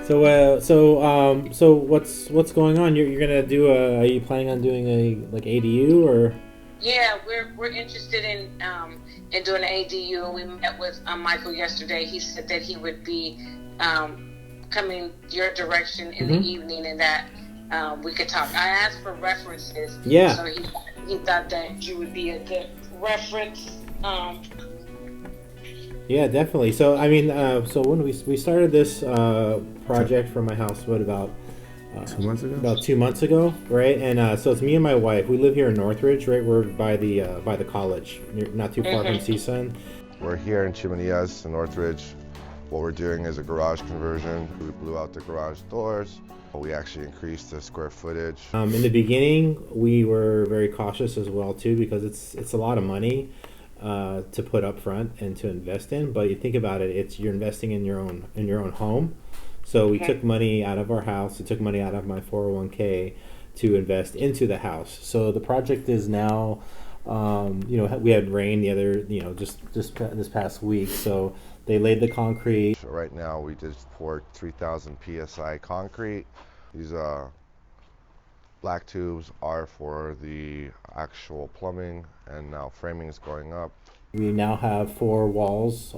So what's going on? You're gonna do a? Are you planning on doing a like ADU or? Yeah, we're interested in doing an ADU, and we met with Michael yesterday. He said that he would be coming your direction in the Mm-hmm. evening, and that we could talk. I asked for references, Yeah. so he thought that you would be a good reference. Yeah, definitely. So I mean, so when we started this project for my house, what uh, 2 months ago? about 2 months ago, right? And so it's me and my wife. We live here in Northridge, right? We're by the college, not too far from Mm-hmm. CSUN. We're here in Chimenez in Northridge. What we're doing is a garage conversion. We blew out the garage doors. We actually increased the square footage. In the beginning, we were very cautious as well too because it's a lot of money to put up front and to invest in. But you think about it, it's you're investing in your own home. So we took money out of our house. We took money out of my 401k to invest into the house. So the project is now, we had rain the other, just this past week. So they laid the concrete. So right now we just poured 3,000 psi concrete. These black tubes are for the actual plumbing, and now framing is going up. We now have four walls,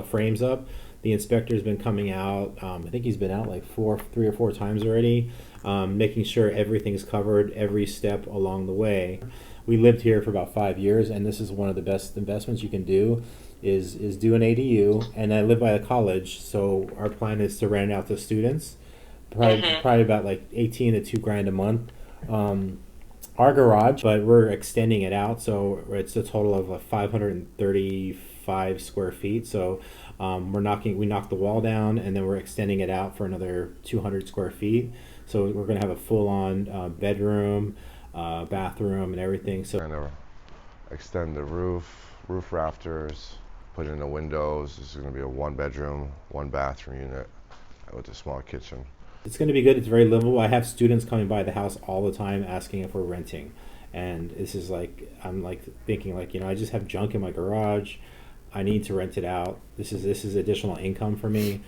frames up. The inspector's been coming out. I think he's been out like 3 or 4 times already, making sure everything's covered every step along the way. We lived here for about 5 years, and this is one of the best investments you can do. Is do an ADU, and I live by a college, so our plan is to rent it out to students. Probably about like 18 to 2 grand a month. Our garage, but we're extending it out, so it's a total of 535 square feet. So we knocked the wall down, and then we're extending it out for another 200 square feet. So we're gonna have a full-on bedroom, bathroom, and everything. So Kind of extend the roof rafters, put in the windows. This is going to be a 1 bedroom, 1 bathroom unit with a small kitchen. it's going to be good. It's very livable. I have students coming by the house all the time asking if we're renting, and this is like I'm like thinking like I just have junk in my garage. I need to rent it out. This is additional income for me.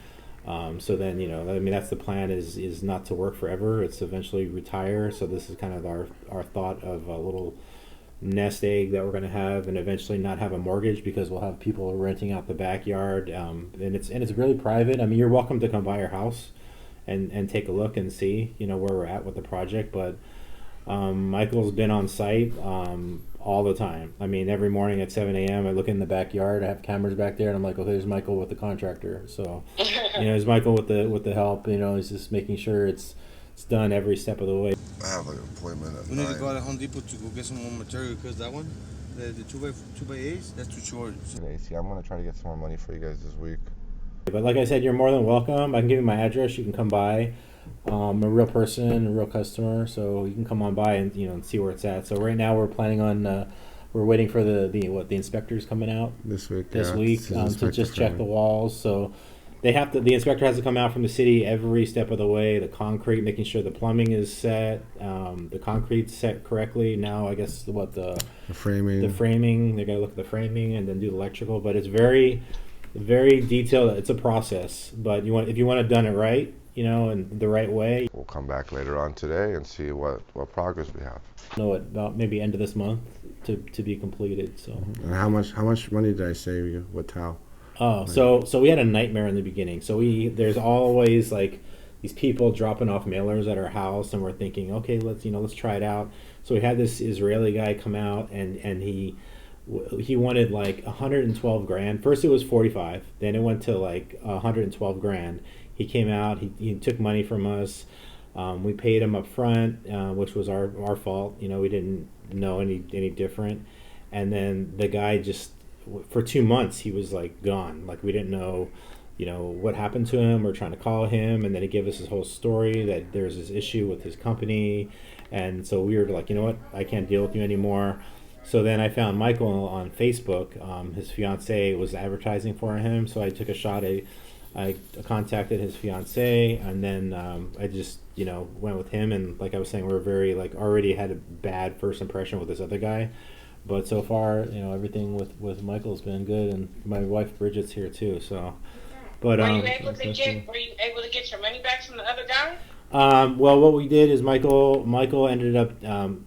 So then I mean that's the plan is not to work forever. It's eventually retire. So this is kind of our thought of a little nest egg that we're going to have, and eventually not have a mortgage because we'll have people renting out the backyard. And it's really private. I mean, you're welcome to come by our house and take a look and see where we're at with the project. But Michael's been on site all the time. I mean, every morning at 7 a.m. I look in the backyard. I have cameras back there, and I'm like, oh, there's Michael with the contractor. So there's Michael with the help. He's just making sure it's done every step of the way. I have an appointment at We need to go 9. to Home Depot to go get some more material because that one, the two by eights, that's too short. AC. I'm going to try to get some more money for you guys this week. But like I said, you're more than welcome. I can give you my address. You can come by. I'm a real person, a real customer, so you can come on by and see where it's at. So right now we're planning on we're waiting for the inspector's coming out This week. this yeah, week this is to inspector just check the friendly. walls. So the inspector has to come out from the city every step of the way. The concrete, making sure the plumbing is set, the concrete's set correctly. Now I guess The framing. the framing. They got to look at the framing and then do the electrical. But it's very detailed. It's a process, but if you want it done it right, and the right way, We'll come back later on today and see what progress we have. know it about maybe end of this month to be completed. So. And how much money did I save you with Tao? Oh, so we had a nightmare in the beginning. So there's always like these people dropping off mailers at our house, and we're thinking, okay, let's try it out. So we had this Israeli guy come out, and he wanted like 112 grand. First it was 45, then it went to like 112 grand. He came out, he took money from us. We paid him up front, which was our fault. We didn't know any different. And then the guy just for 2 months he was like gone. Like we didn't know what happened to him. We're trying to call him, and then he gave us his whole story that there's this issue with his company. And so we were like, you know what, I can't deal with you anymore. So then I found Michael on Facebook. His fiance was advertising for him, so I took a shot. I contacted his fiance, and then I just went with him. And like I was saying, we're very like already had a bad first impression with this other guy, but so far everything with Michael's been good, and my wife Bridget's here too. So But Were you able to get your money back from the other guy? well, what we did is Michael ended up.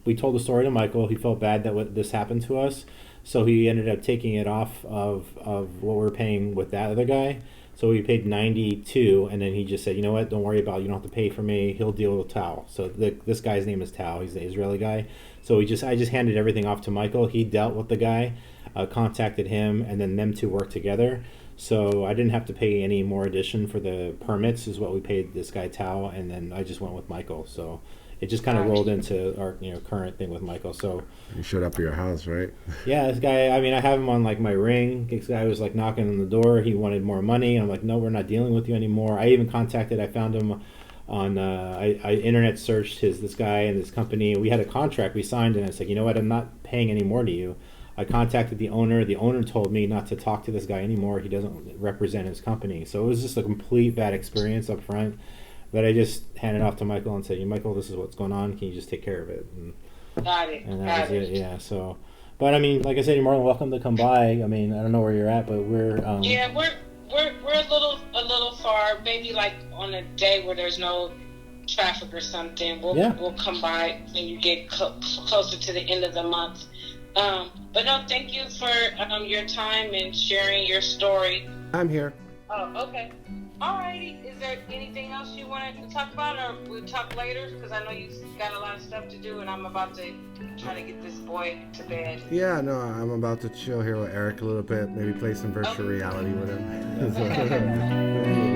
We told the story to Michael. He felt bad that this happened to us, so he ended up taking it off of what we were paying with that other guy. So we paid 92, and then he just said, you know what? Don't worry about it. You don't have to pay for me. He'll deal with Tal. So this guy's name is Tal. He's the Israeli guy. So I just handed everything off to Michael. He dealt with the guy, contacted him, and then them two worked together. So I didn't have to pay any more addition for the permits, is what we paid this guy Tao, and then I just went with Michael. So it just kind of rolled into our current thing with Michael. So you showed up at your house, right? yeah, this guy. I mean, I have him on like my ring. This guy was like knocking on the door. He wanted more money. I'm like, no, we're not dealing with you anymore. I even contacted. I found him on. I internet searched this guy and this company. We had a contract we signed, and I was like, you know what? I'm not paying any more to you. I contacted the owner. The owner told me not to talk to this guy anymore. He doesn't represent his company. So it was just a complete bad experience up front that I just handed off to Michael and said, Michael, this is what's going on. Can you just take care of it? And, Got it. and that was it. Yeah. So, but I mean, like I said, you're more than welcome to come by. I mean, I don't know where you're at, but we're yeah, we're a little far. Maybe like on a day where there's no traffic or something. We'll come by when you get closer to the end of the month. But no, thank you for your time and sharing your story. I'm here. Oh, okay. Alrighty. Is there anything else you wanted to talk about, or we'll talk later? Because I know you've got a lot of stuff to do, and I'm about to try to get this boy to bed. Yeah, no, I'm about to chill here with Eric a little bit. Maybe play some virtual reality with him.